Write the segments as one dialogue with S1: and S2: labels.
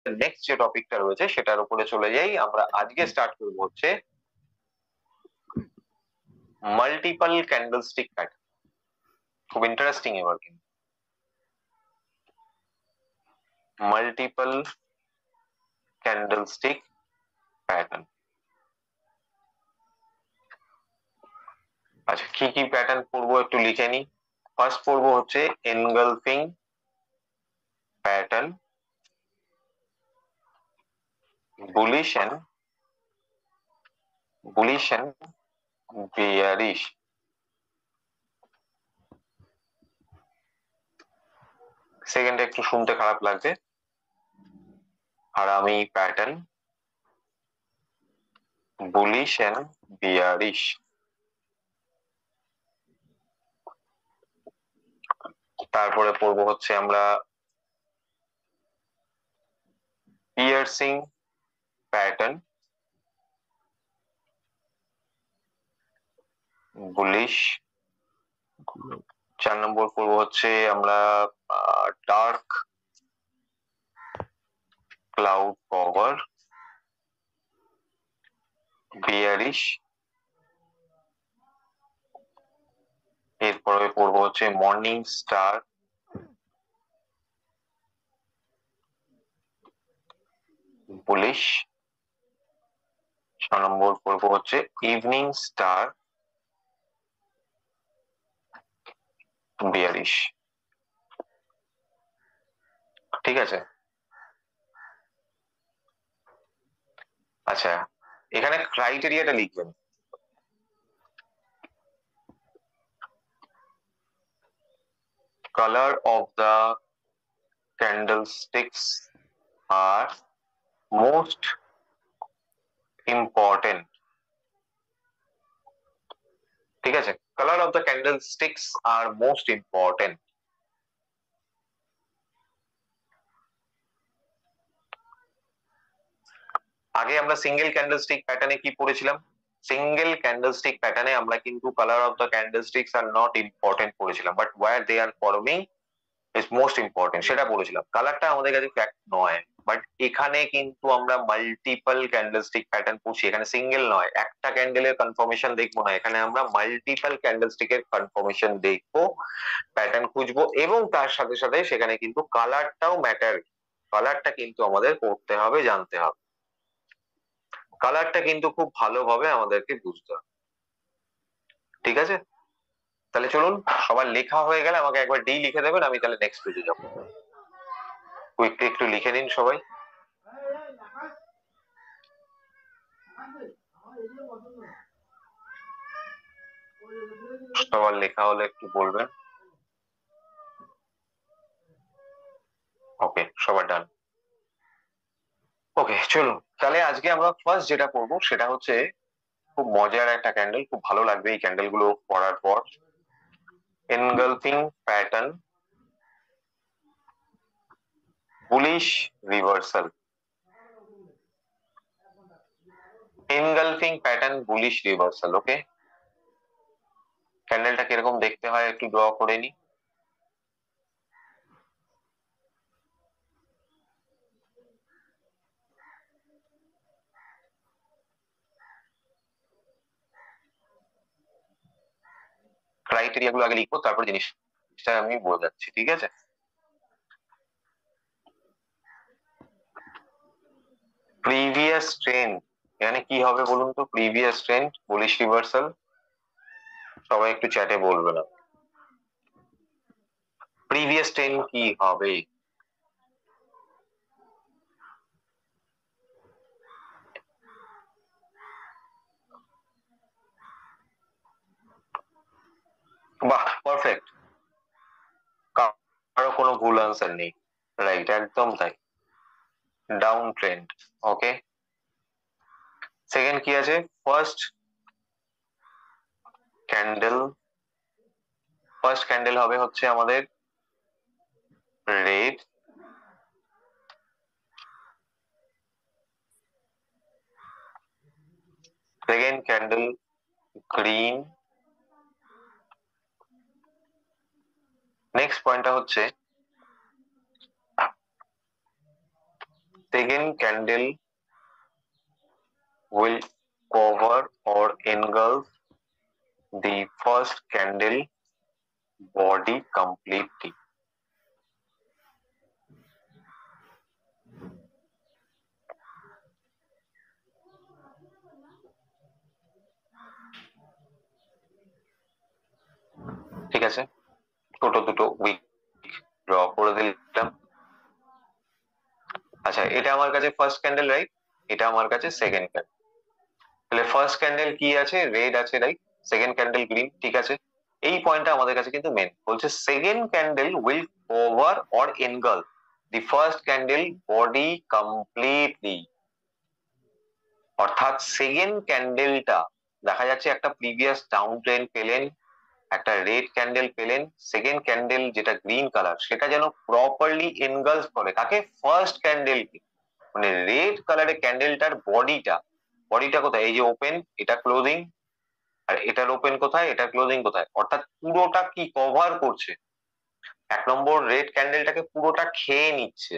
S1: Next যে টপিকটা রয়েছে সেটার উপরে চলে যাই। আমরা আজকে স্টার্ট করব হচ্ছে মাল্টিপল ক্যান্ডেলস্টিক প্যাটার্ন। খুব ইন্টারেস্টিং এবার কিন্তু মাল্টিপল ক্যান্ডেলস্টিক প্যাটার্ন। আচ্ছা, কি কি প্যাটার্ন পড়বো একটু লিখে নি। ফার্স্ট পড়বো হচ্ছে engulfing pattern, bullish and bearish. সেকেন্ডে একটু শুনতে খারাপ লাগছে, হারামি প্যাটার্ন, বুলিশ এন্ড বিয়ারিশ। তারপরে পড়বো হচ্ছে আমরা পিয়ার্সিং প্যাটার্ন, বুলিশ। 4 নম্বর পড়বো হচ্ছে আমরা ডার্ক ক্লাউড কভার, বিয়ারিশ। এরপরে পড়বো হচ্ছে মর্নিং স্টার, বুলিশ। 6 নম্বর পড়বো হচ্ছে ইভিনিং স্টার, বিয়ারিশ। ঠিক আছে। আচ্ছা, এখানে ক্রাইটেরিয়াটা লিখবেন। Colour of the candlesticks are most important। ঠিক আছে, colour of the candlesticks are most important। আগে আমরা সিঙ্গেল ক্যান্ডেলস্টিক প্যাটার্নে কি পড়েছিলাম? সিঙ্গেল ক্যান্ডেলস্টিক প্যাটার্নে আমরা কিন্তু colour of the candlesticks are not important পড়েছিলাম, but where they are forming is most important সেটা বলেছিলাম। কালারটা আমাদের কাছে ফ্যাক্ট নয়, বাট এখানে কিন্তু আমরা মাল্টিপল ক্যান্ডেলস্টিক প্যাটার্ন পড়ছি। এখানে সিঙ্গেল নয়, একটা ক্যান্ডেলের কনফার্মেশন দেখবো না, এখানে আমরা মাল্টিপল ক্যান্ডেলস্টিকের কনফার্মেশন দেখবো, প্যাটার্ন খুঁজবো, এবং তার সাথে সাথে সেখানে কিন্তু কালারটাও ম্যাটার। কালারটা কিন্তু আমাদের পড়তে হবে, জানতে হবে। কালারটা কিন্তু খুব ভালোভাবে আমাদেরকে বুঝতে হবে। ঠিক আছে, তাহলে চলুন, সবার লেখা হয়ে গেলে আমাকে একবার ডি লিখে দেবেন, আমি তাহলে নেক্সট পেজে যাবো। কুইকলি একটু লিখে নিন সবাই। সবার লেখা হলে একটু বলবেন। ওকে, সবার ডান। ওকে, চলুন তাহলে আজকে আমরা ফার্স্ট যেটা করবো সেটা হচ্ছে খুব মজার একটা ক্যান্ডেল, খুব ভালো লাগবে এই ক্যান্ডেল গুলো পড়ার পর। Engulfing pattern, bullish reversal. Engulfing pattern, bullish reversal. Okay, ক্যান্ডেলটা কিরকম দেখতে হয় একটু ড্র করে নি। ক্রাইটেরিয়া গুলো আগে লিখবো, তারপর জিনিসটা আমি বলে যাচ্ছি। ঠিক আছে, প্রিভিয়াস ট্রেন্ড এখানে কি হবে বলুন তো? Previous trend, bullish reversal. সবাই একটু চ্যাটে বলবে না, প্রিভিয়াস ট্রেন্ড কি হবে? বাহ, পারফেক্ট, কারো কোনো ভুল আনসার নেই। রাইট, একদম তাই, ডাউন ট্রেন্ড। ওকে, সেকেন্ড কি আছে? ফার্স্ট ক্যান্ডেল, ফার্স্ট ক্যান্ডেল হবে হচ্ছে আমাদের red, second candle green. Next পয়েন্টটা হচ্ছে second candle will cover or engulf the first candle body completely. ঠিক আছে, ছোট দুটো উইক ড্র করে দিলাম। আচ্ছা, এটা আমার কাছে ফার্স্ট ক্যান্ডেল, রাইট? এটা আমার কাছে সেকেন্ড ক্যান্ডেল। তাহলে ফার্স্ট ক্যান্ডেল কি আছে? রেড আছে, রাইট? সেকেন্ড ক্যান্ডেল গ্রিন, ঠিক আছে। এই পয়েন্টটা আমাদের কাছে কিন্তু মেন বলছে, second candle will cover or engulf the first candle body completely. অর্থাৎ সেকেন্ড ক্যান্ডেলটা দেখা যাচ্ছে একটা প্রিভিয়াস ডাউন ট্রেন্ড পেলেন, একটা রেড ক্যান্ডেল পেলেন, সেকেন্ড ক্যান্ডেল যেটা গ্রিন কালার সেটা যেন প্রপারলি এনগালফ করে কাকে? ফার্স্ট ক্যান্ডেলকে। মানে রেড কালারের ক্যান্ডেলটার বডিটা, বডিটা কোথায়? এই যে ওপেন, এটা ক্লোজিং, আর এটার ওপেন কোথায়, এটা ক্লোজিং কোথায়? অর্থাৎ পুরোটা কি কভার করছে? এক নম্বর রেড ক্যান্ডেলটাকে পুরোটা খেয়ে নিচ্ছে,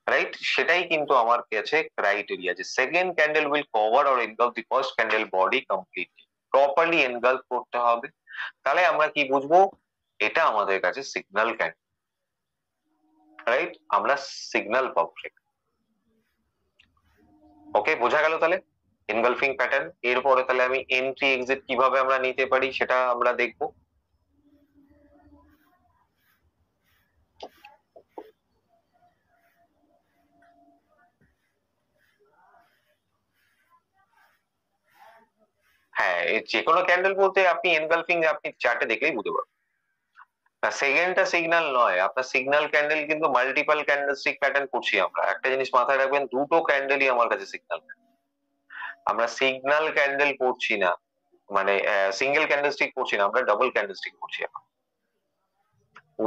S1: রাইট? সেটাই কিন্তু আমার কাছে ক্রাইটেরিয়া, যে second candle will cover or engulf the first candle body completely. Properly engulf করতে হবে, তাহলে আমরা কি বুঝবো? এটা আমাদের কাছে সিগন্যাল ক্যান্ডেল, রাইট? আমরা সিগন্যাল পাবো। ওকে, বোঝা গেল তাহলে এনগালফিং প্যাটার্ন। এরপরে তাহলে আমি এন্ট্রি এক্সিট কিভাবে আমরা নিতে পারি সেটা আমরা দেখবো। হ্যাঁ, যে কোনো ক্যান্ডেল বলতে আপনি এনগালফিং আপনি চার্টে দেখলেই বুঝতে পারবেন। সেকেন্ডটা সিগন্যাল নয়, আপনার সিগন্যাল ক্যান্ডেল কিন্তু মাল্টিপল ক্যান্ডেলস্টিক প্যাটার্ন করছি আমরা। একটা জিনিস মাথায় রাখবেন, দুটো ক্যান্ডেলই আমার কাছে সিগন্যাল। আমরা সিগন্যাল ক্যান্ডেল করছি না, মানে সিঙ্গেল ক্যান্ডেলস্টিক করছি না, আমরা ডাবল ক্যান্ডেলস্টিক করছি এখন।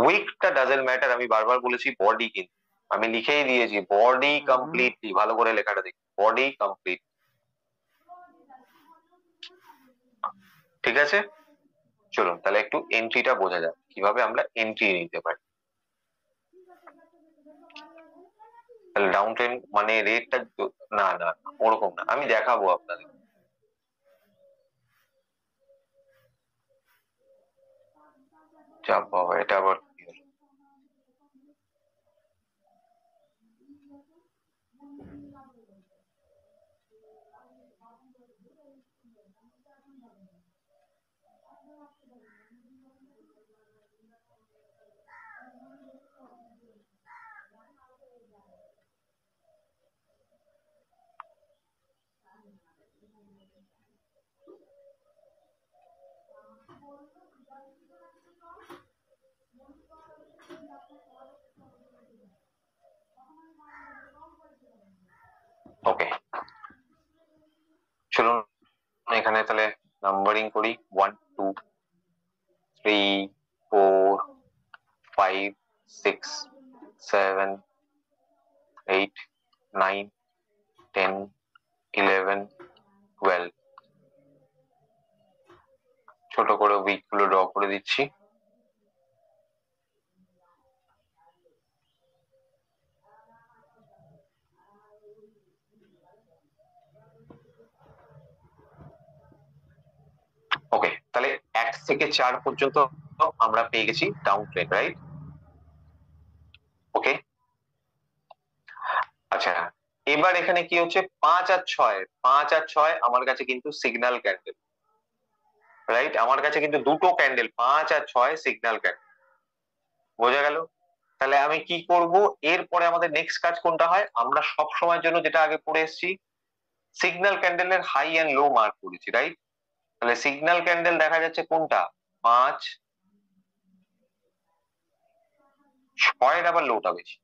S1: উইকটা ডাজেন্ট ম্যাটার, আমি বারবার বলেছি বডি, কিন্তু আমি লিখেই দিয়েছি বডি কমপ্লিটলি, ভালো করে লেখাটা দেখি, বডি কমপ্লিট। ঠিক আছে, চলুন তাহলে একটু এন্ট্রিটা বোঝা যাক, কিভাবে আমরা এন্ট্রি নিতে পারি। তাহলে ডাউন ট্রেন্ড মানে রেটটা, না না ওরকম না, আমি দেখাবো আপনাদের। চাপ বাবা, এটা আবার কি হলো? ওকে, চলুন এখানে তাহলে নাম্বারিং করি, 1 2 3 4 5 6 7 8 9 10 11 12। ছোট করে উইক গুলো ড্র করে দিচ্ছি। ওকে, তাহলে 1 থেকে 4 পর্যন্ত আমরা পেয়ে গেছি ডাউন ট্রেন্ড, রাইট? ওকে, আচ্ছা, এবার এখানে কি হচ্ছে? 5 আর 6, 5 আর 6 আমার কাছে কিন্তু সিগন্যাল ক্যান্ডেল, রাইট? আমার কাছে কিন্তু দুটো ক্যান্ডেল, 5 আর 6 সিগন্যাল ক্যান্ডেল। বোঝা গেল? তাহলে আমি কি করব? এরপরে আমাদের নেক্সট কাজ কোনটা হয়? আমরা সব সময়ের জন্য যেটা আগে পড়ে এসেছি, সিগন্যাল ক্যান্ডেলের হাই এন্ড লো মার্ক করেছি, রাইট? তাহলে সিগন্যাল ক্যান্ডেল দেখা যাচ্ছে কোনটা? 5, 6 আবার লোটা বেশি,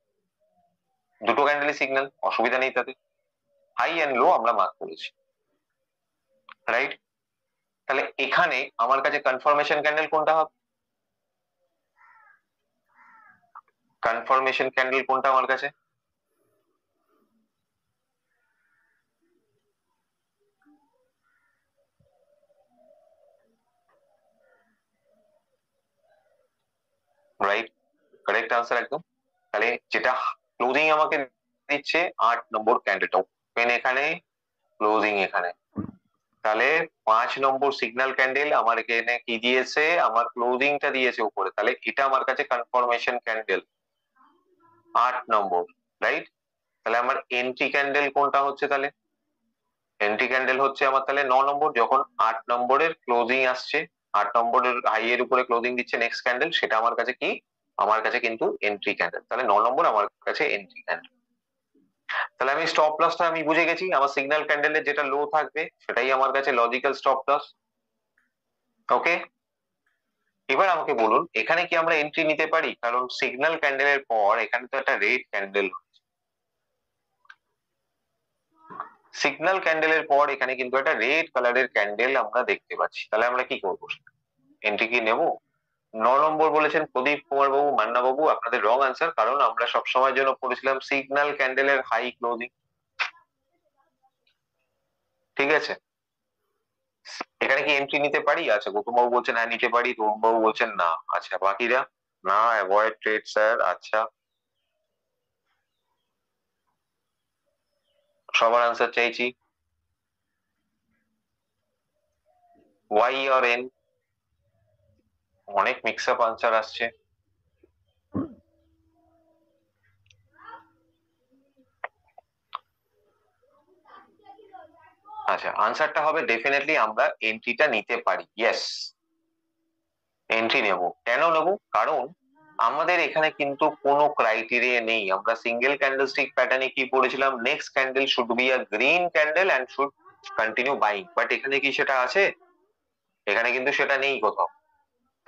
S1: দুটো ক্যান্ডেলই সিগন্যাল, অসুবিধা নেই তাতে। হাই এন্ড লো আমরা মার্ক করেছি, রাইট? তাহলে এখানে আমার কাছে কনফার্মেশন ক্যান্ডেল কোনটা হবে? কনফার্মেশন ক্যান্ডেল কোনটা আমার কাছে? রাইট, কারেক্ট আনসার একদম। তাহলে যেটা ক্লোজিং আমাকে দিচ্ছে 8 নম্বর ক্যান্ডেলটা, ওপেন এখানে, ক্লোজিং এখানে। তাহলে 5 নম্বর সিগন্যাল ক্যান্ডেল আমার এখানে কি দিয়েছে, আমার ক্লোজিংটা দিয়েছে উপরে, তাহলে এটা আমার কাছে কনফার্মেশন ক্যান্ডেল 8 নম্বর, রাইট? তাহলে আমার এন্ট্রি ক্যান্ডেল কোনটা হচ্ছে, তাহলে এন্ট্রি ক্যান্ডেল হচ্ছে আমার তাহলে 9 নম্বর, যখন 8 নম্বরের ক্লোজিং আসছে, 8 নম্বরের হাই এর উপরে ক্লোজিং দিচ্ছে নেক্সট ক্যান্ডেল, সেটা আমার কাছে কি, আমার কাছে কিন্তু এন্ট্রি ক্যান্ডেল। তাহলে 9 নম্বর আমার কাছে এন্ট্রি ক্যান্ডেল। তাহলে আমি স্টপ লসটা আমি বুঝে গেছি, আমার সিগন্যাল ক্যান্ডেলের যেটা লো থাকবে সেটাই আমার কাছে লজিক্যাল স্টপ লস। ওকে, এবার আমাকে বলুন এখানে কি আমরা এন্ট্রি নিতে পারি? কারণ সিগন্যাল ক্যান্ডেলের পর এখানে তো একটা রেড ক্যান্ডেল, সিগন্যাল ক্যান্ডেলের পর এখানে কিন্তু একটা রেড কালারের ক্যান্ডেল আমরা দেখতে পাচ্ছি। তাহলে আমরা কি করবো, এন্ট্রি কি নেব? 9 নম্বর বলেছেন প্রদীপ কুমার বাবু, মান্না বাবু, আপনাদের রং আনসার, কারণ আমরা সবসময়ের জন্য পড়েছিলাম সিগন্যাল ক্যান্ডেলের হাই ক্লোজিং। ঠিক আছে, এখানে কি এন্ট্রি নিতে পারি? আচ্ছা, গৌতম বাবু বলছেন হ্যাঁ নিতে পারি, তরুণ বাবু বলছেন না। আচ্ছা, বাকিরা না, অ্যাভয়েড ট্রেড স্যার। আচ্ছা, সবার আনসার চাইছি। ওয়াই আর এন, অনেক মিক্স আপ আনসার আসছে। আচ্ছা, আনসারটা হবে ডেফিনেটলি আমরা এন্ট্রিটা নিতে পারি। ইয়েস, এন্ট্রি নেব। কেন নেব? কারণ আমাদের এখানে কিন্তু কোনো ক্রাইটেরিয়া নেই। আমরা সিঙ্গেল ক্যান্ডেলস্টিক প্যাটার্নে কি পড়েছিলাম, next candle should be a green candle and should continue buying, but এখানে কি সেটা আছে? এখানে কিন্তু সেটা নেই কোথাও।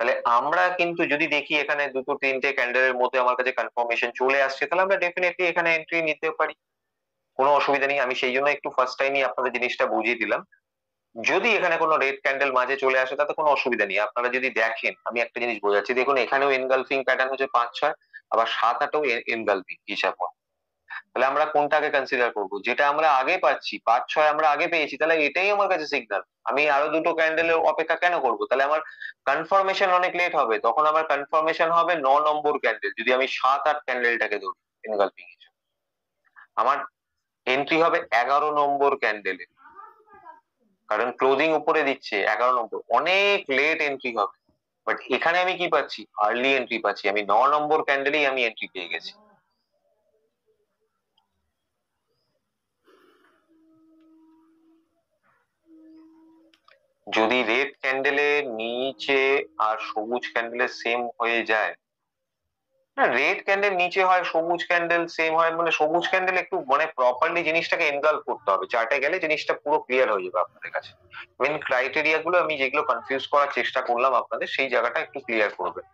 S1: তাহলে আমরা কিন্তু যদি দেখি এখানে দুটো তিনটে ক্যান্ডেলের মধ্যে আমার কাছে কনফার্মেশন চলে আসছে, তাহলে আমরা ডেফিনেটলি এখানে এন্ট্রি নিতে পারি, কোনো অসুবিধা নেই। আমি সেই জন্য একটু ফার্স্ট টাইমই আপনাদের জিনিসটা বুঝিয়ে দিলাম। যদি এখানে কোনো রেড ক্যান্ডেল মাঝে চলে আসে তাতে কোনো অসুবিধা নেই। আপনারা যদি দেখেন, আমি একটা জিনিস বোঝাচ্ছি, দেখুন এখানেও এনগালফিং প্যাটার্ন হচ্ছে 5-6, আবার 7-8ও এনগালফিং হিসাব হয়। তাহলে আমরা কোনটাকে কনসিডার করব? যেটা আমরা আগে পাচ্ছি, 5-6 আমরা আগে পেয়েছি, তাহলে এটাই আমার কাছে সিগন্যাল। আমি আরো দুটো ক্যান্ডেলের অপেক্ষা কেন করব? তাহলে আমার কনফার্মেশন অনেক লেট হবে, তখন আমার কনফার্মেশন হবে 9 নম্বর ক্যান্ডেল। যদি আমি 7-8 ক্যান্ডেলটাকে ধরি এনগালফিং হিসেবে, আমার এন্ট্রি হবে 11 নম্বর ক্যান্ডেলে, কারণ ক্লোজিং উপরে দিচ্ছে 11 নম্বর, অনেক লেট এন্ট্রি হবে। বাট এখানে আমি কি পাচ্ছি, আর্লি এন্ট্রি পাচ্ছি, আমি 9 নম্বর ক্যান্ডেলেই আমি এন্ট্রি পেয়ে গেছি। যদি রেড ক্যান্ডেলের নিচে আর সবুজ ক্যান্ডেলের সেম হয়ে যায়, না রেড ক্যান্ডেল নিচে হয় সবুজ ক্যান্ডেল সেম হয়, মানে সবুজ ক্যান্ডেল একটু মানে প্রপারলি জিনিসটাকে এনগালফ করতে হবে, চার্টে গেলে জিনিসটা পুরো ক্লিয়ার হয়ে যাবে আপনাদের কাছে। মেন ক্রাইটেরিয়া গুলো আমি যেগুলো কনফিউজ করার চেষ্টা করলাম আপনাদের, সেই জায়গাটা একটু ক্লিয়ার করবেন।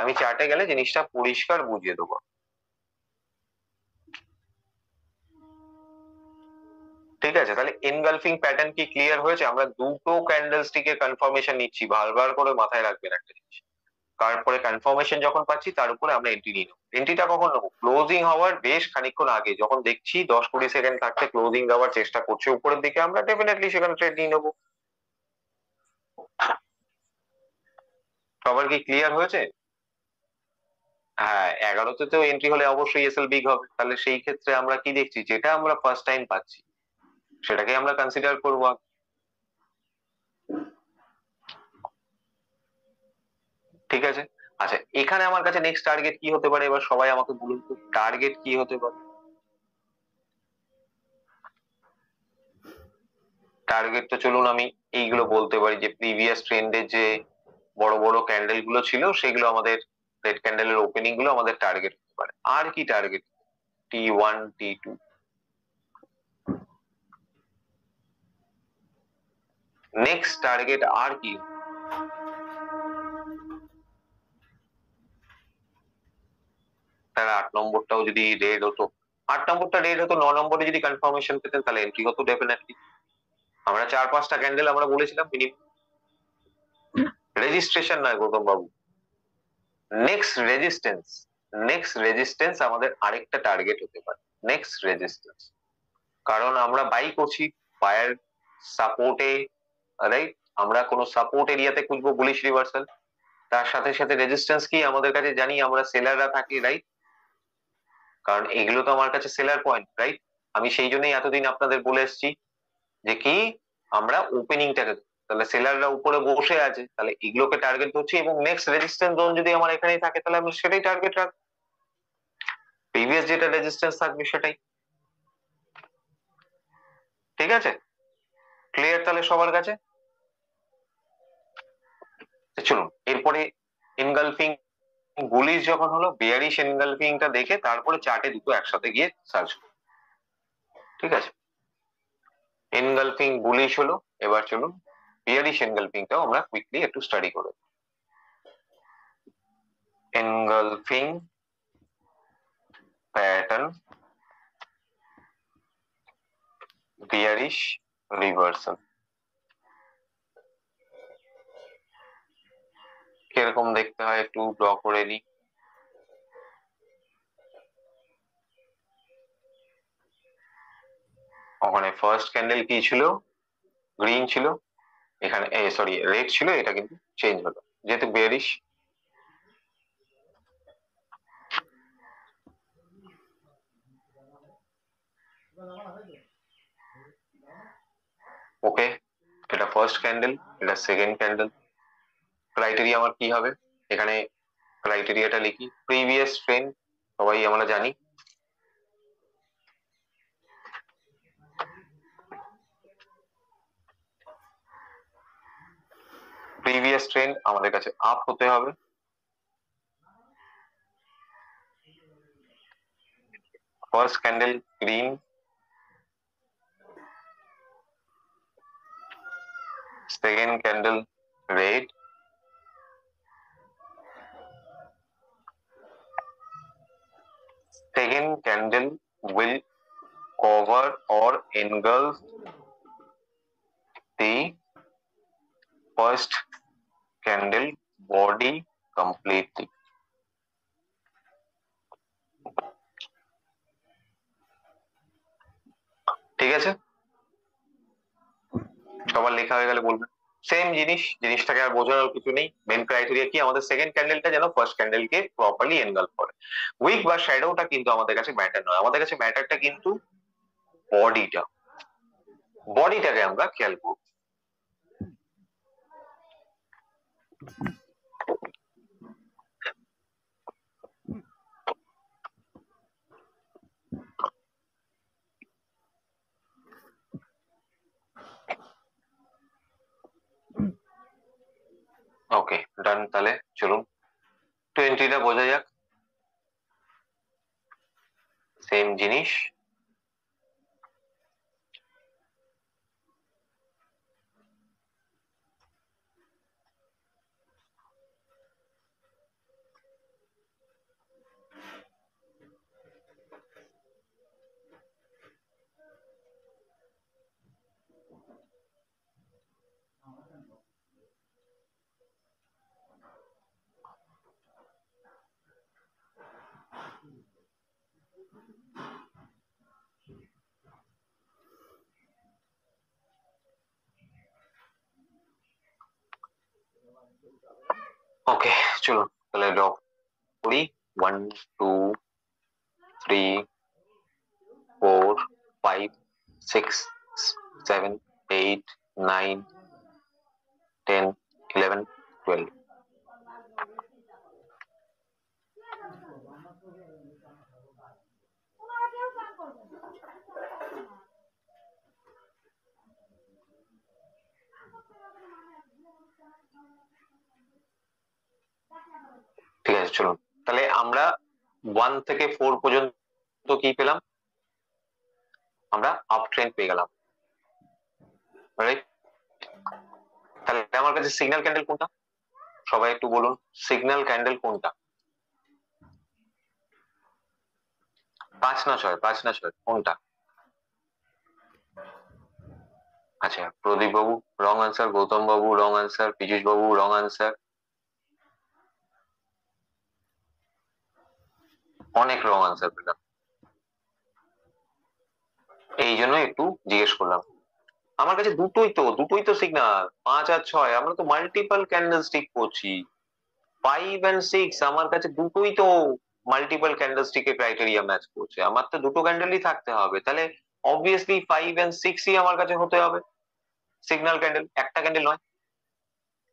S1: আমি চার্টে গেলে জিনিসটা পরিষ্কার বুঝিয়ে দেবো। ঠিক আছে, তাহলে এনগালফিং প্যাটার্ন কি ক্লিয়ার হয়েছে? আমরা দুটো ক্যান্ডেলস্টিকের কনফার্মেশন নিচ্ছি, বারবার করে মাথায় রাখবেন একটা জিনিস। তারপরে কনফার্মেশন যখন পাচ্ছি তার উপরে আমরা এন্ট্রি নিয়ে নেবো। এন্ট্রিটা কখন নেবো? ক্লোজিং হওয়ার বেশ খানিকক্ষণ আগে, যখন দেখছি 10-20 সেকেন্ড থাকতে ক্লোজিং দেওয়ার চেষ্টা করছে উপরের দিকে, আমরা ডেফিনেটলি সেখানে ট্রেড নিয়ে নেবো। সবার কি ক্লিয়ার হয়েছে? হ্যাঁ, 11তে তো এন্ট্রি হলে অবশ্যই এসএল বিগ হবে। তাহলে সেই ক্ষেত্রে আমরা কি দেখছি, যেটা আমরা ফার্স্ট টাইম পাচ্ছি সেটাকে আমরা কনসিডার করবো। ঠিক আছে, আচ্ছা এখানে আমার কাছে নেক্সট টার্গেট কি হতে পারে? এবার সবাই আমাকে বলুন তো, টার্গেট কি হতে পারে? টার্গেট তো চলুন আমি এইগুলো বলতে পারি, যে প্রিভিয়াস ট্রেন্ডের যে বড় বড় ক্যান্ডেল গুলো ছিল সেগুলো আমাদের, রেড ক্যান্ডেলের ওপেনিং গুলো আমাদের টার্গেট হতে পারে। আর কি target? T1, T2, next target আর কি? তাহলে 8 নম্বরটাও যদি রেড হতো, 8 নম্বরটা রেড হতো, 9 নম্বরে যদি কনফার্মেশন পেতেন তাহলে এন্ট্রি হতো ডেফিনেটলি। আমরা 4-5টা ক্যান্ডেল আমরা বলেছিলাম মিনিমাম। রেজিস্ট্রেশন নয় গৌতম বাবু, নেক্সট রেজিস্ট্যান্স। নেক্সট রেজিস্ট্যান্স আমাদের আরেকটা টার্গেট হতে পারে, নেক্সট রেজিস্ট্যান্স। কারণ আমরা বাই করছি বায়ার সাপোর্টে, রাইট? আমরা কোনো সাপোর্ট এরিয়াতে খুঁজবো বুলিশ রিভার্সাল, তার সাথে সাথে রেজিস্ট্যান্স কি আমাদের কাছে জানি, আমরা সেলাররা থাকি, রাইট? কারণ এগুলো তো আমার কাছে সেলার পয়েন্ট, রাইট? আমি সেই জন্যই এতদিন আপনাদের বলে এসেছি যে কি আমরা ওপেনিংটাকে, তাহলে সেলাররা উপরে বসে আছে, তাহলে এগুলোকে টার্গেট করছি এবং নেক্সট রেজিস্ট্যান্স জোন যদি আমার এখানেই থাকে তাহলে আমি সেটাই টার্গেট রাখবো, প্রিভিয়াস যেটা রেজিস্ট্যান্স থাকবে সেটাই। ঠিক আছে, ক্লিয়ার তাহলে সবার কাছে? চলুন এরপরে এনগালফিং বুলিশ যখন হলো, বেয়ারিশ এনগালফিংটা দেখে তারপরে চার্টে দুটো একসাথে গিয়ে সার্চ করুন। ঠিক আছে, এনগালফিং বুলিশ হলো, এবার চলুন বেয়ারিশ এনগালফিংটাও আমরা কুইকলি একটু স্টাডি করব। এনগালফিং প্যাটার্ন, বেয়ারিশ রিভার্সাল কিরকম দেখতে হয় একটু ড্র করে নিই। ওখানে ফার্স্ট ক্যান্ডেল কি ছিল, গ্রিন ছিল, এখানে সরি রেড ছিল, এটা কিন্তু চেঞ্জ হলো যেহেতু বেয়ারিশ। ওকে, এটা ফার্স্ট ক্যান্ডেল, এটা সেকেন্ড ক্যান্ডেল। ক্রাইটেরিয়া আমার কি হবে, এখানে ক্রাইটেরিয়াটা লিখি, প্রিভিয়াস ট্রেন্ড সবাই আমরা জানি, প্রিভিয়াস ট্রেন্ড আমাদের কাছে আপ হতে হবে, first candle green, second candle red, second candle will cover or engulf the first candle body completely. ঠিক আছে, সবার লেখা হয়ে গেলে বলবেন। সেম জিনিস, জিনিসটাকে আর বোঝানোর কিছু নেই। মেন ক্রাইটেরিয়া কি, আমাদের সেকেন্ড ক্যান্ডেলটা যেন ফার্স্ট ক্যান্ডেলকে প্রপারলি এনগালফ করে। উইক বা শ্যাডোটা কিন্তু আমাদের কাছে ম্যাটার নয়, আমাদের কাছে ম্যাটারটা কিন্তু বডিটা, বডিটাকে আমরা খেয়াল করব। ওকে ডান, তাহলে চলুন 20টা বোঝা যাক। সেম জিনিস, ওকে চলুন তাহলে ড্র করি। 1 2 3 4 5 6 7 8 9 10 11 12। ঠিক আছে চলুন, তাহলে আমরা 1 থেকে 4 পর্যন্ত কি পেলাম, আমরা আপ ট্রেন্ড পেয়ে গেলাম, রাইট? তাহলে আমার কাছে সিগন্যাল ক্যান্ডেল কোনটা, সবাই একটু বলুন সিগন্যাল ক্যান্ডেল কোনটা? 5 না 6, 5 না 6 কোনটা? আচ্ছা প্রদীপ বাবু রং আনসার, গৌতম বাবু রং আনসার, পীযুষ বাবু রং আনসার, অনেক রং আনসার পেলাম, এই জন্য একটু জিজ্ঞেস করলাম। আমার কাছে দুটোই তো সিগন্যাল, 5 আর 6, আমরা তো মাল্টিপল ক্যান্ডেল স্টিক করছি। 5 and 6 আমার কাছে দুটোই তো মাল্টিপল ক্যান্ডেলস্টিকের ক্রাইটেরিয়া ম্যাচ করছে, আমার তো দুটো ক্যান্ডেলই থাকতে হবে, তাহলে অবভিয়াসলি 5 and 6ই আমার কাছে হতে হবে সিগন্যাল ক্যান্ডেল, একটা ক্যান্ডেল নয়।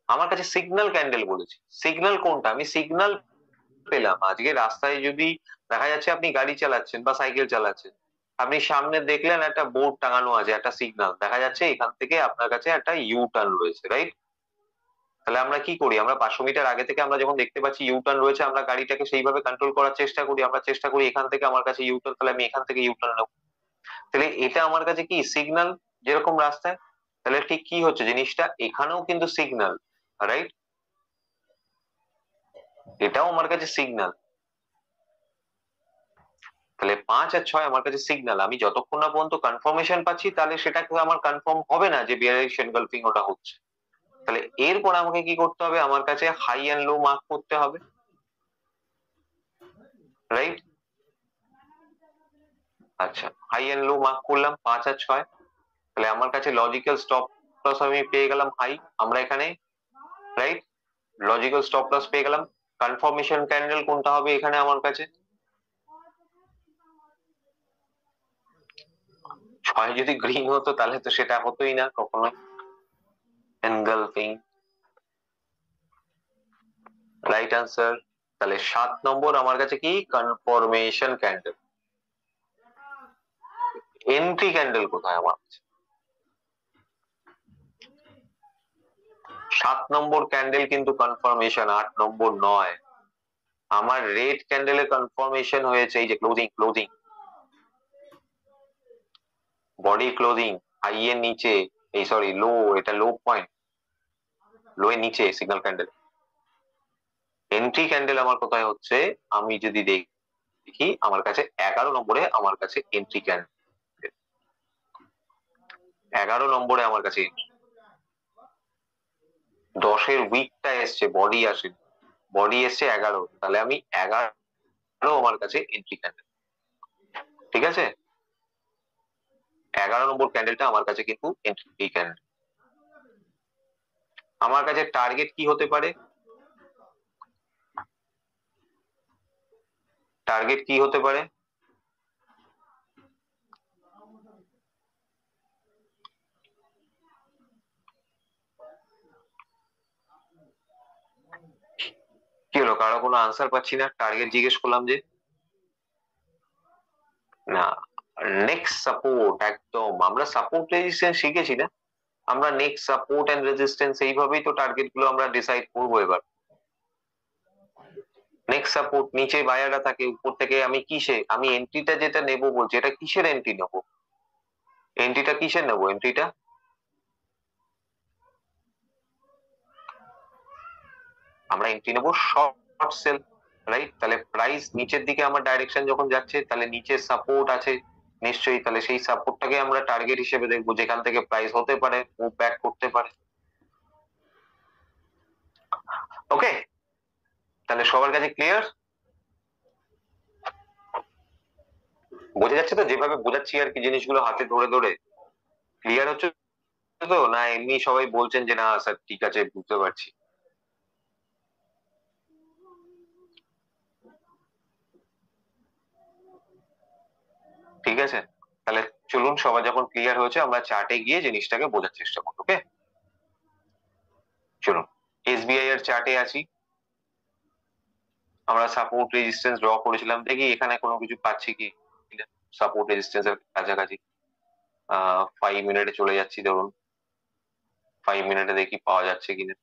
S1: আমার কাছে সিগন্যাল ক্যান্ডেল বলেছি, সিগন্যাল কোনটা, আমি সিগন্যাল পেলাম। আজকে রাস্তায় যদি দেখা যাচ্ছে আপনি গাড়ি চালাচ্ছেন বা সাইকেল চালাচ্ছেন, আপনি সামনে দেখলেন একটা বোর্ড টাঙানো আছে, একটা সিগন্যাল দেখা যাচ্ছে এখান থেকে আপনার কাছে একটা ইউ টার্ন রয়েছে, রাইট? তাহলে আমরা কি করি, আমরা 500 মিটার আগে থেকে আমরা যখন দেখতে পাচ্ছি ইউ টার্ন রয়েছে, আমরা গাড়িটাকে সেইভাবে কন্ট্রোল করার চেষ্টা করি, আমরা চেষ্টা করি এখান থেকে আমার কাছে ইউ টার্ন, তাহলে আমি এখান থেকে ইউ টার্ন নেবো। তাহলে এটা আমার কাছে কি সিগন্যাল, যেরকম রাস্তায়। তাহলে ঠিক কি হচ্ছে জিনিসটা, এখানেও কিন্তু সিগন্যাল, রাইট? এটাও আমার কাছে সিগন্যাল। তাহলে 5 আর 6 আমার কাছে সিগন্যাল, আমি যতক্ষণ না পর্যন্ত কনফার্মেশন পাচ্ছি তাহলে সেটাকে আমার কনফার্ম হবে না যে বিয়ারিশ এনগালফিং ওটা হচ্ছে। তাহলে এরপর আমাকে কি করতে হবে, আমার কাছে হাই এন্ড লো মার্ক করতে হবে, রাইট? আচ্ছা, হাই এন্ড লো মার্ক করলাম 5 আর 6। তাহলে আমার কাছে লজিক্যাল স্টপ লস আমি পেয়ে গেলাম হাই, আমরা এখানে, রাইট? লজিক্যাল স্টপ লস পেয়ে গেলাম। কনফার্মেশন ক্যান্ডেল কোনটা হবে এখানে আমার কাছে, 6 যদি গ্রিন হতো তাহলে তো সেটা হতোই না কখনোই, এনগালফিং, রাইট আনসার। তাহলে 7 নম্বর আমার কাছে কি, কনফার্মেশন ক্যান্ডেল। এন্ট্রি ক্যান্ডেল কোথায় আমার কাছে, 7 নম্বর ক্যান্ডেল কিন্তু কনফার্মেশন, 8 নম্বর নয়। আমার রেড ক্যান্ডেলে কনফার্মেশন হয়েছে, এই যে closing, closing, body closing, high এর নিচে, এই সরি লো, এটা লো পয়েন্ট, লো এর নিচে সিগন্যাল ক্যান্ডেল। এন্ট্রি ক্যান্ডেল আমার কোথায় হচ্ছে, আমি যদি দেখি আমার কাছে 11 নম্বরে আমার কাছে এন্ট্রি ক্যান্ডেল, 11 নম্বরে আমার কাছে। 10-এর উইকটা এসছে, বডি আসে, বডি এসছে 11, তাহলে আমি 11 আমার কাছে এন্ট্রি ক্যান্ডেল, ঠিক আছে? 11 নম্বর ক্যান্ডেলটা আমার কাছে কিন্তু এন্ট্রি ক্যান্ডেল। আমার কাছে টার্গেট কি হতে পারে, টার্গেট কি হতে পারে, কি হলো, কারো কোনো আনসার পাচ্ছি না, টার্গেট জিজ্ঞেস করলাম যে, না, নেক্সট সাপোর্ট, একদম আমরা সাপোর্ট রেজিস্ট্যান্স শিখেছি না, আমরা নেক্সট সাপোর্ট এন্ড রেজিস্ট্যান্স এইভাবেই তো টার্গেট গুলো আমরা ডিসাইড করবো। এবার নেক্সট সাপোর্ট, নিচে বায়াররা থাকে, উপর থেকে আমি কিসে, আমি এন্ট্রিটা যেটা নেবো বলছি, এটা কিসের এন্ট্রি নেবো, এন্ট্রিটা কিসের নেবো, এন্ট্রিটা আমরা এন্ট্রি নেবো শর্ট সেল, রাইট? তাহলে প্রাইস নিচের দিকে আমার ডাইরেকশন যখন যাচ্ছে, তাহলে নিচের সাপোর্ট আছে নিশ্চয়ই, তাহলে সেই সাপোর্টটাকে আমরা টার্গেট হিসেবে দেখবো, যেখান থেকে প্রাইস হতে পারে মুভ ব্যাক করতে পারে। ওকে, তাহলে সবার কাছে ক্লিয়ার, বোঝা যাচ্ছে তো যেভাবে বোঝাচ্ছি আর কি, জিনিসগুলো হাতে ধরে ধরে ক্লিয়ার হচ্ছে তো, না এমনি সবাই বলছেন যে না স্যার ঠিক আছে বুঝতে পারছি? ঠিক আছে, তাহলে চলুন সবার যখন ক্লিয়ার হয়েছে আমরা চার্টে গিয়ে জিনিসটাকে বোঝার চেষ্টা করবো। ওকে, চলুন এসবিআই এর চার্টে আছি, আমরা সাপোর্ট রেজিস্ট্যান্স ড্র করেছিলাম, দেখি এখানে কোনো কিছু পাচ্ছি কি, সাপোর্ট রেজিস্ট্যান্স এর কাছাকাছি। 5 মিনিটে চলে যাচ্ছি, ধরুন 5 মিনিটে দেখি পাওয়া যাচ্ছে কিনা।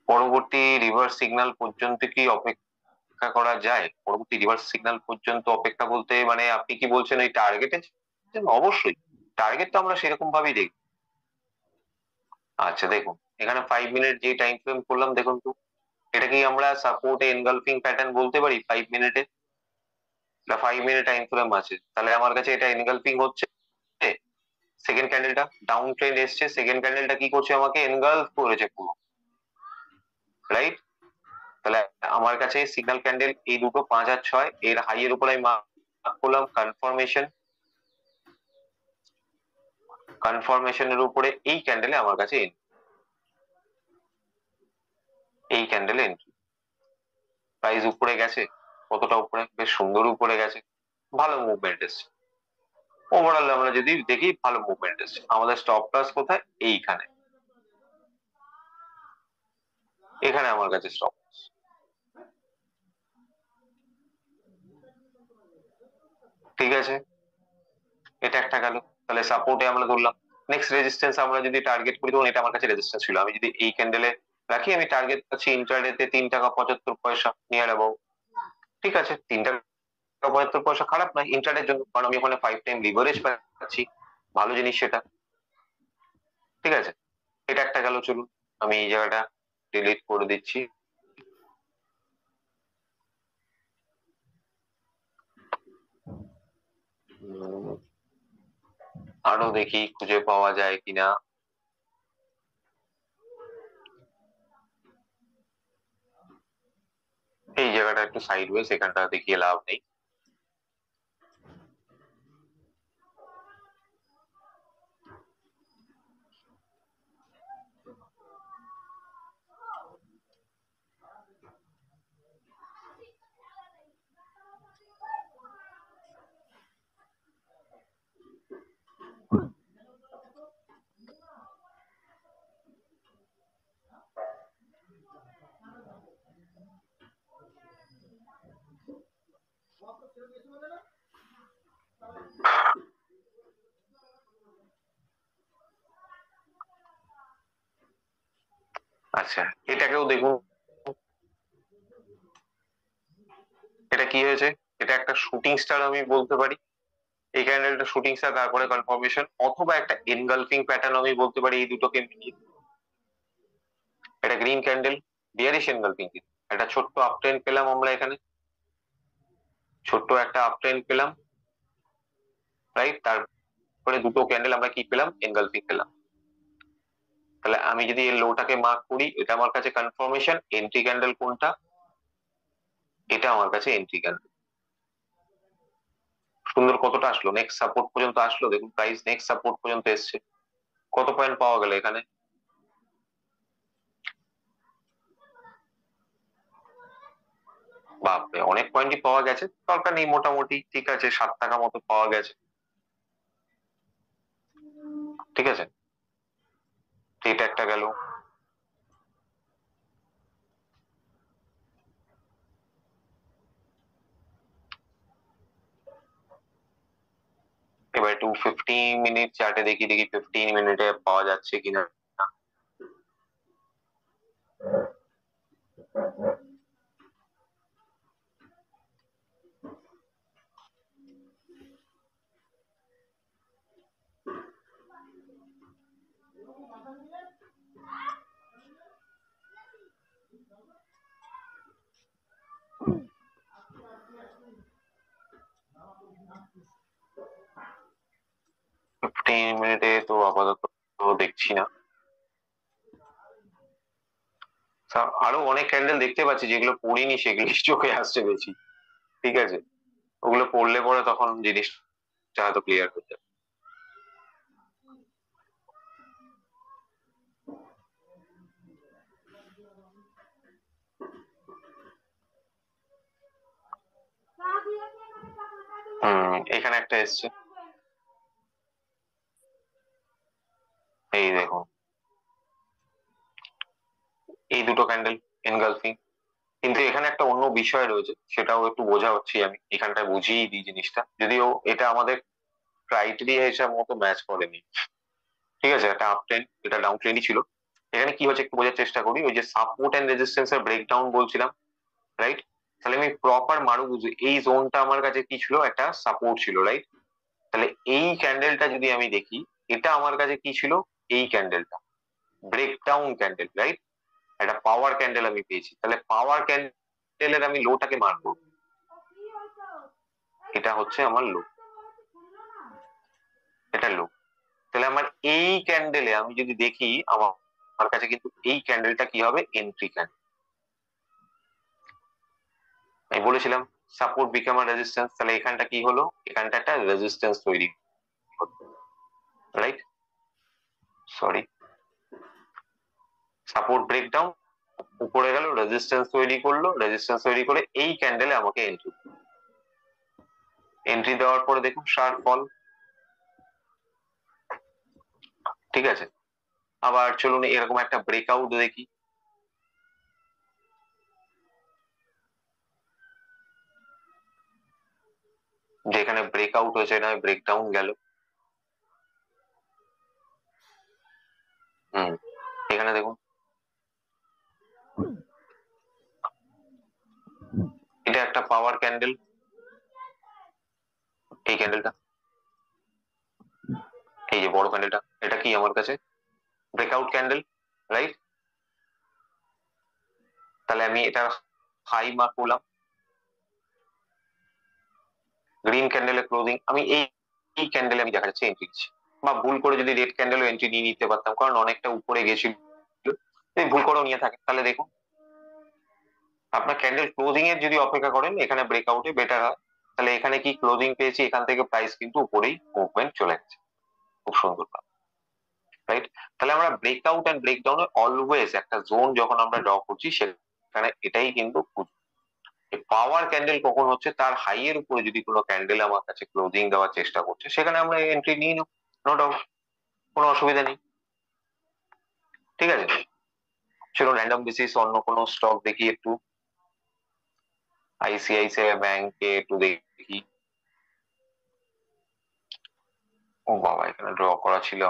S1: পরবর্তী রিভার্স সিগন্যাল পর্যন্ত কি অপেক্ষা করা যায়, পরবর্তী রিভার্স সিগন্যাল পর্যন্ত অপেক্ষা বলতে মানে আপনি কি বলছেন ওই টার্গেটে? অবশ্যই, টার্গেট তো আমরা সেরকম ভাবেই দেখি। আচ্ছা দেখুন, এখানে 5 মিনিট যে টাইম ফ্রেম করলাম, দেখুন তো এটা কি আমরা সাপোর্টে এনগালফিং প্যাটার্ন বলতে পারি 5 মিনিটে? 5 মিনিট টাইম ফ্রেম আছে, তাহলে আমার কাছে এটা এনগালফিং হচ্ছে। সেকেন্ড ক্যান্ডেলটা ডাউন ট্রেন্ড এসছে, সেকেন্ড ক্যান্ডেলটা কি করছে, আমাকে এনগালফ করেছে পুরো, রাইট? তাহলে আমার কাছে সিগন্যাল ক্যান্ডেল এই দুটো 5 আর 6, এর হাই এর উপর আমি মার্ক করলাম কনফার্মেশনের উপরে এই ক্যান্ডেলে আমার কাছে এই ক্যান্ডেলে এন্ট্রি। প্রাইস উপরে গেছে, কতটা উপরে? বেশ সুন্দর উপরে গেছে, ভালো মুভমেন্ট এসছে। ওভারঅল আমরা যদি দেখি ভালো মুভমেন্ট এসছে। আমাদের স্টপ লস কোথায়? এইখানে, এখানে আমার কাছে স্টপ লস। ঠিক আছে, এটা একটা গেল। তাহলে সাপোর্টে আমরা ধরলাম। নেক্সট রেজিস্ট্যান্স আমরা যদি টার্গেট করি, তখন এটা আমার কাছে রেজিস্ট্যান্স ছিল। আমি যদি এই ক্যান্ডেলে রাখি, আমি টার্গেট পাচ্ছি ইন্ট্রাডেতে 3 টাকা 75 পয়সা, নিয়ার অ্যাবাউট। ঠিক আছে, 3 টাকা 75 পয়সা খারাপ নয় ইন্ট্রাডের জন্য, কারণ আমি ওখানে 5 টাইম লিভারেজ পাচ্ছি, ভালো জিনিস সেটা। ঠিক আছে, এটা একটা গেল। চলুন আমি এই জায়গাটা ডিলিট করে দিচ্ছি। আরো দেখি খুঁজে পাওয়া যায় কিনা। এই জায়গাটা একটু সাইডওয়েজ, এখানটা দেখিয়ে লাভ নেই। আচ্ছা, এটাকেও দেখুন, এটা কি হয়েছে? এটা একটা শুটিং স্টার আমি বলতে পারি। এই ক্যান্ডেলটা শুটিং স্টার, তারপরে কনফার্মেশন, অথবা একটা এনগালফিং প্যাটার্ন আমি বলতে পারি এই দুটোকে মিলিয়ে। এটা গ্রিন ক্যান্ডেল, বিয়ারিশ এনগালফিং। একটা ছোট্ট আপ ট্রেন্ড পেলাম আমরা এখানে, ছোট্ট একটা আপ ট্রেন্ড পেলাম, রাইট? তারপরে দুটো ক্যান্ডেল আমরা কি পেলাম? এনগালফিং পেলাম। তাহলে আমি যদি এই লোটাকে মার্ক করি, এটা আমার কাছে কনফার্মেশন। এন্ট্রি ক্যান্ডেল কোনটা? এটা আমার কাছে এন্ট্রি ক্যান্ডেল। সুন্দর, কতটা আসলো? নেক্সট সাপোর্ট পর্যন্ত আসলো। দেখুন প্রাইস নেক্সট সাপোর্ট পর্যন্ত এসছে। কত পয়েন্ট পাওয়া গেল এখানে? বাপরে, অনেক পয়েন্টই পাওয়া গেছে। দরকার নেই, মোটামুটি ঠিক আছে, 7 টাকা মতো পাওয়া গেছে। ঠিক আছে, তো এটা একটা গেল। এবার 250 মিনিট চার্টে দেখি, 15 মিনিটে পাওয়া যাচ্ছে কিনা। 15 মিনিটে তো আপাতত দেখছি না। আরো অনেক ক্যান্ডেল দেখতে পাচ্ছি, যেগুলো পড়িনি সেগুলো চোখে আসছে বেশি। ঠিক আছে, ওগুলো পড়লে পরে তখন জিনিসটা হয়তো ক্লিয়ার হয়ে যাবে। এখানে একটা এসছে, এই দেখুন, এই দুটো ক্যান্ডেল এনগালফিং। কিন্তু এখানে একটা অন্য বিষয় রয়েছে, সেটাও একটু বোঝা হচ্ছে, আমি এখানটায় বুঝিয়ে দিই জিনিসটা, যদিও এটা আমাদের ক্রাইটেরিয়া হিসাব মতো ম্যাচ করেনি। ঠিক আছে, একটা আপ ট্রেন্ড, এটা ডাউন ট্রেন্ডই ছিল। এখানে কি হচ্ছে একটু বোঝার চেষ্টা করি। ওই যে সাপোর্ট এন্ড রেজিস্ট্যান্স এর ব্রেকডাউন বলছিলাম, রাইট? তাহলে আমি প্রপার মারু বুঝি, এই জোনটা আমার কাছে কি ছিল? একটা সাপোর্ট ছিল, রাইট? তাহলে এই ক্যান্ডেলটা যদি আমি দেখি, এটা আমার কাছে কি ছিল? এই ক্যান্ডেলটা ব্রেকডাউন ক্যান্ডেল, রাইট? একটা পাওয়ার ক্যান্ডেল আমি পেয়েছি। তাহলে পাওয়ার ক্যান্ডেলের আমি লোটাকে মারবো, এটা হচ্ছে আমার লো, এটা লো। তাহলে আমার এই ক্যান্ডেলে আমি যদি দেখি, আমার কাছে কিন্তু এই ক্যান্ডেলটা কি হবে? Entry candle. আমি বলেছিলাম সাপোর্ট বিকাম আর রেজিস্ট্যান্স, তাহলে এখানটা কি হলো, এখানটা একটা রেজিস্ট্যান্স তৈরি, রাইট, সরি, সাপোর্ট ব্রেকডাউন, উপরে গেল রেজিস্ট্যান্স তৈরি করলো, রেজিস্ট্যান্স তৈরি করে এই ক্যান্ডেলে আমাকে এন্ট্রি দেওয়ার পরে দেখুন শার্প ফল, ঠিক আছে। আবার চলুন এরকম একটা ব্রেকআউট দেখি, যেখানে ব্রেকআউট হয়েছে না ব্রেকডাউন গেল, এখানে দেখুন এটা একটা পাওয়ার ক্যান্ডেল, এই ক্যান্ডেলটা, এই যে বড় ক্যান্ডেলটা, এটা কি আমার কাছে ব্রেকআউট ক্যান্ডেল, রাইট। তাহলে আমি এটা হাই মার্ক করলাম, গ্রিন ক্যান্ডেলের ক্লোজিং আমি এই ক্যান্ডেলে আমি দেখা যাচ্ছে এন্ট্রি দিচ্ছি, বা ভুল করে যদি রেড ক্যান্ডেলও এন্ট্রি নিয়ে নিতে পারতাম, কারণ অনেকটা উপরে গেছিল, ভুল করেও নিয়ে থাকে। তাহলে দেখুন আপনার ক্যান্ডেল ক্লোজিং এর যদি অপেক্ষা করেন এখানে ব্রেকআউটে বেটার হয়, তাহলে এখানে কি ক্লোজিং পেয়েছি, এখান থেকে প্রাইস কিন্তু উপরেই মুভমেন্ট চলে গেছে, খুব সুন্দর, রাইট। তাহলে আমরা ব্রেকআউট এন্ড ব্রেকডাউনে অলওয়েজ একটা জোন যখন আমরা ড্র করছি সেখানে এটাই কিন্তু পাওয়ার ক্যান্ডেল কখন হচ্ছে, তার হাই এর উপরে যদি কোনো ক্যান্ডেল আমার কাছে ক্লোজিং দেওয়ার চেষ্টা করছে সেখানে আমরা এন্ট্রি নিয়ে নেব, নো ডাউট, কোনো অসুবিধা নেই, ঠিক আছে। চলুন র্যান্ডম বেসিস অন্য কোনো স্টক দেখি একটু, আইসিআইসিআই ব্যাংকে একটু দেখি, ও বাবা এখানে ড্র করা ছিল,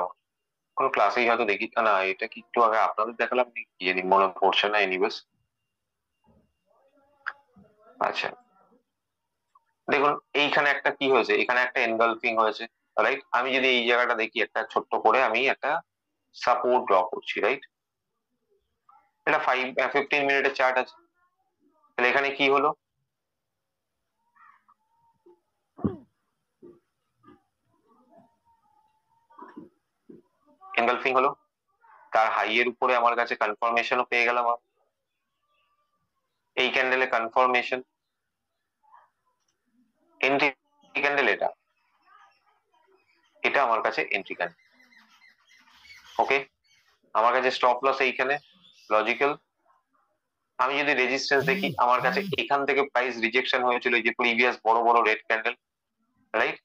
S1: কোন ক্লাসেই হয়তো দেখি না, এটা কি একটু আগে আপনাদের দেখালাম কি জানি মনে পড়ছে না, এনিওয়েজ। আচ্ছা দেখুন এইখানে একটা কি হয়েছে, এখানে একটা এনগালফিং হয়েছে, রাইট। আমি যদি এই জায়গাটা দেখি একটা ছোট্ট করে আমি একটা সাপোর্ট ড্র করছি, রাইট, এটা 15 মিনিটের চার্ট আছে, তাহলে এখানে কি হলো, এনগালফিং হলো, তার হাই এর উপরে আমার কাছে কনফার্মেশনও পেয়ে গেলাম, এই ক্যান্ডেলে কনফার্মেশন, এন্ট্রি ক্যান্ডেল, এটা এটা আমার কাছে এন্ট্রি ক্যান্ডেল, ওকে। আমার কাছে স্টপ লস এইখানে লজিক্যাল। আমি যদি রেজিস্ট্যান্স দেখি আমার কাছে এখান থেকে প্রাইস রিজেকশন হয়েছিল, যে প্রিভিয়াস বড় বড় রেড ক্যান্ডেল, রাইট,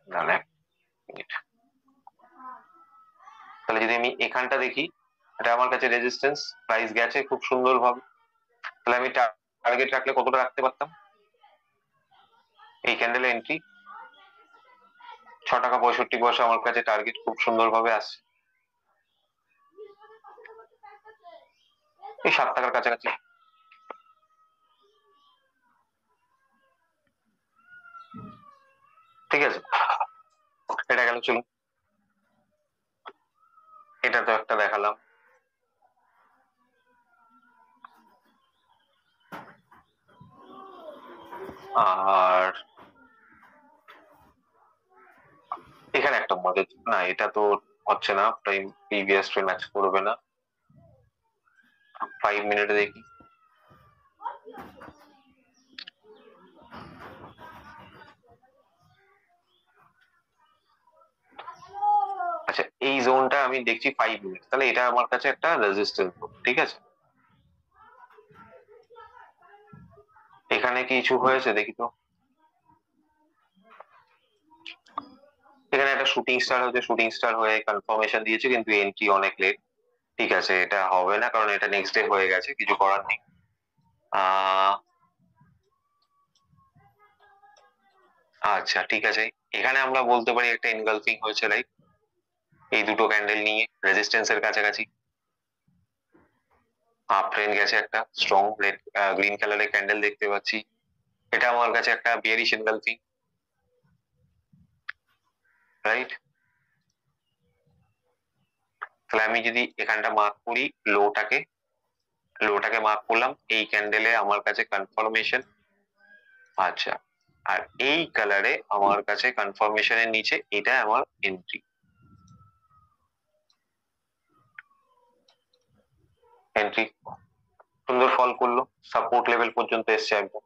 S1: না না মিনিট, তাহলে যদি আমি এখানটা দেখি এটা আমার কাছে রেজিস্ট্যান্স, প্রাইস গেছে খুব সুন্দর ভাবে, তাহলে আমি টার্গেট রাখলে কতটা রাখতে পারতাম, এই ক্যান্ডেলে এন্ট্রি 6 টাকা 65 পয়সা আমার কাছে টার্গেট খুব সুন্দর ভাবে আসছে, এই 7 টাকার কাছাকাছি, ঠিক আছে। এটা গেল, চলুন এটা তো একটা দেখালাম, আর এখানে একটা মডেল, না এটা তো হচ্ছে না, প্রিভিয়াস ট্রেন্ড ম্যাচ করবে না, 5 মিনিটে দেখি, আচ্ছা এই জোনটা আমি দেখছি 5 মিনিট, তাহলে এটা আমার কাছে একটা রেজিস্ট্যান্স, ঠিক আছে। এখানে কিছু হয়েছে দেখি তো, এখানে একটা শুটিং স্টার হয়েছে, শুটিং স্টার হয়ে কনফার্মেশন দিয়েছে কিন্তু এন্ট্রি অনেক লেট, ঠিক আছে এটা হবে না কারণ এটা নেক্সট ডে হয়ে গেছে, কিছু করার নেই। আহ আচ্ছা ঠিক আছে, এখানে আমরা বলতে পারি একটা এনগালফিং হয়েছে, রাইট, এই দুটো ক্যান্ডেল নিয়ে রেজিস্ট্যান্স এর কাছাকাছি, আপ ট্রেন্ড গেছে, একটা স্ট্রং রেড গ্রিন কালারের ক্যান্ডেল দেখতে পাচ্ছি, এটা আমার কাছে একটা বিয়ারিশ এনগালফিং, রাইট। তাহলে আমি যদি এখানটা মার্ক করি লোটাকে মার্ক করলাম, এই ক্যান্ডেলে আমার কাছে কনফার্মেশন, আচ্ছা, আর এই কালারে আমার কাছে কনফার্মেশনের নিচে এটা আমার এন্ট্রি, এন্ট্রি সুন্দর ফল করলো, সাপোর্ট লেভেল পর্যন্ত এসছে একদম।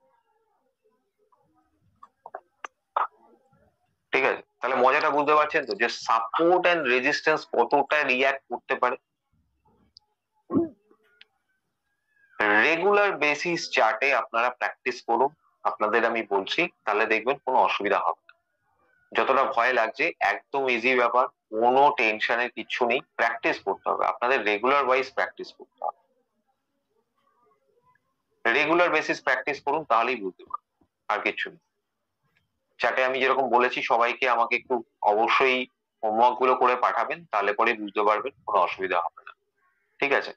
S1: ঠিক আছে, তাহলে মজাটা বুঝতে পারছেন তো যে সাপোর্ট এন্ড রেজিস্ট্যান্স কতটা রিয়াক্ট করতে পারে। রেগুলার বেসিস চার্টে আপনারা প্র্যাকটিস করুন, আপনাদের আমি বলছি, তাহলে দেখবেন কোনো অসুবিধা হবে না। যতটা ভয় লাগছে একদম ইজি ব্যাপার, কোনো টেনশনের কিছু নেই, প্র্যাকটিস করতে হবে আপনাদের, রেগুলার ওয়াইজ প্র্যাকটিস করতে হবে, রেগুলার বেসিস প্র্যাকটিস করুন তাহলেই বুঝতে পারবেন, আর কিছু নেই। চার্টে আমি যেরকম বলেছি সবাইকে আমাকে একটু অবশ্যই হোমওয়ার্ক গুলো করে পাঠাবেন, তাহলে পরে বুঝতে পারবেন, কোনো অসুবিধা হবে না। ঠিক আছে।